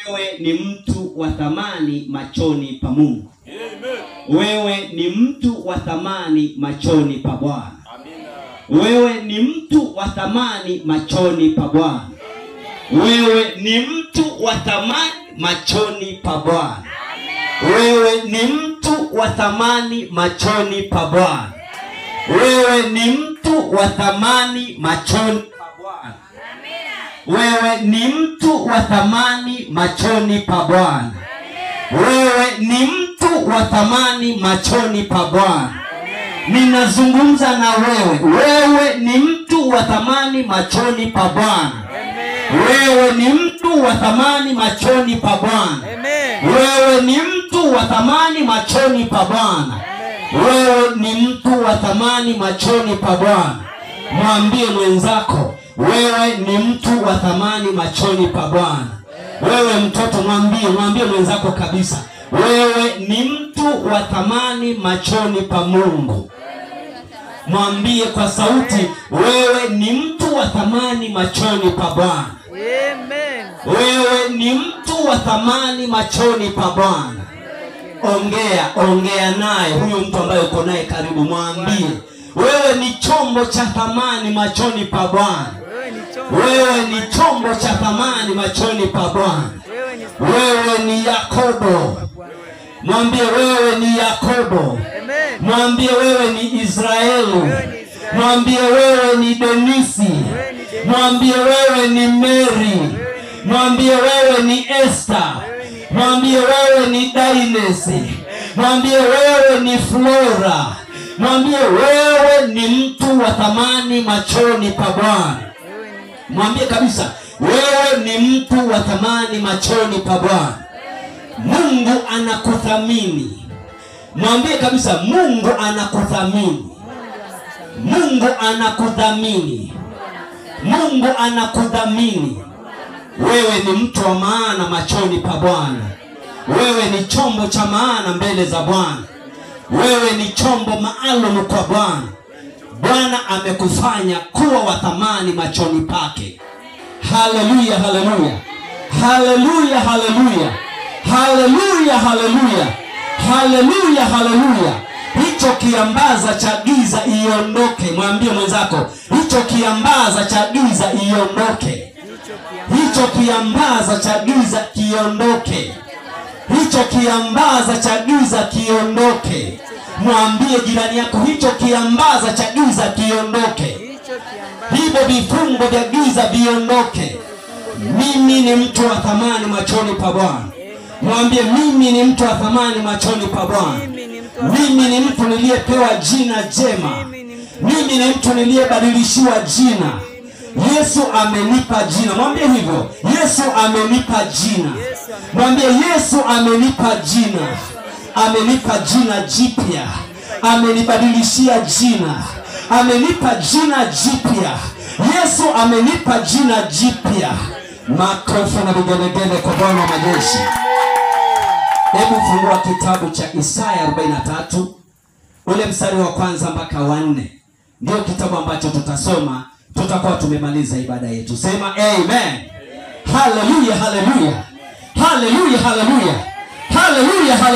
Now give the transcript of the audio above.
Wewe ni mtu wa thamani machoni pa Mungu. Amen. Wewe ni mtu wa thamani machoni pa Bwana. Amina. Wewe ni mtu wa thamani machoni pa Bwana. Wewe ni mtu wa thamani machoni pa Bwana. Wewe ni mtu wa thamani machoni pa Bwana. Wewe ni mtu wa thamani machoni pa Bwana. Wewe ni mtu wa thamani machoni pa Bwana. Wewe ni mtu wa thamani machoni pa Bwana. Ninazungumza na wewe. Wewe ni mtu wa thamani machoni pa Bwana. Wewe ni mtu wa thamani machoni pa Bwana. Wewe ni mtu wa thamani machoni pa Bwana. Wewe ni mtu wa thamani machoni pa Bwana. Mwambie mwenzako, wewe ni mtu wa thamani machoni pa Bwana. Wewe mtoto, mwambie mwenzako kabisa, wewe ni mtu wa thamani machoni pa Mungu. Mwambie kwa sauti, wewe ni mtu wa thamani machoni pa Bwana. Amen. Wewe ni mtu wa thamani machoni pa Bwana. Ongea naye huyo mtu ambaye uko naye karibu, mwambie wewe ni chombo cha thamani machoni pa Bwana. Wewe ni chombo cha thamani machoni pa Bwana. Wewe ni Yakobo. Mwambie wewe ni Yakobo. Mwambie wewe ni Israeli. Mwambie wewe ni Denisi. Mwambie wewe ni Mary. Mwambie wewe ni Esther. Mwambie wewe ni Dainesi. Mwambie wewe ni Flora. Mwambie wewe ni mtu wa thamani machoni pa Bwana. Mwambie kabisa, wewe ni mtu wa thamani machoni pa Bwana. Mungu anakuthamini. Mwambie kabisa, Mungu anakuthamini. Mungu anakuthamini. Mungu anakuthamini. Wewe ni mtu wa maana machoni pa Bwana. Wewe ni chombo cha maana mbele za Bwana. Wewe ni chombo maalum kwa Bwana. Bwana amekufanya kuwa wa thamani machoni pake. Haleluya, haleluya. Haleluya, haleluya. Haleluya, haleluya. Haleluya, haleluya. Hicho kiambaza cha giza iondoke. Mwambie mwenzako, hicho kiambaza cha giza iondoke. Hicho kiambaza cha giza kiondoke. Hicho kiambaza cha giza kiondoke. Mwambie jirani yako, hicho kiambaza cha giza kiondoke. Hivyo vifungo vya giza viondoke. Mimi ni mtu wa thamani machoni pa Bwana. Mwambie, mimi ni mtu wa thamani machoni pa Bwana. Mimi ni mtu niliyepewa jina jema. Mimi ni mtu niliyebadilishiwa jina. Yesu amenipa jina. Mwambie hivyo, Yesu amenipa jina. Mwambie, Yesu amenipa jina. Amenipa jina jipya. Amenibadilishia jina. Amenipa jina jipya. Yesu amenipa jina jipya. Makofi na vigelegele kwa Bwana wa majeshi. Hebu fungua kitabu cha Isaya 43 ule mstari wa kwanza mpaka wa 4. Ndio kitabu ambacho tutasoma, tutakuwa tumemaliza ibada yetu. Sema amen. Haleluya, haleluya. Haleluya, haleluya. Haleluya, haleluya.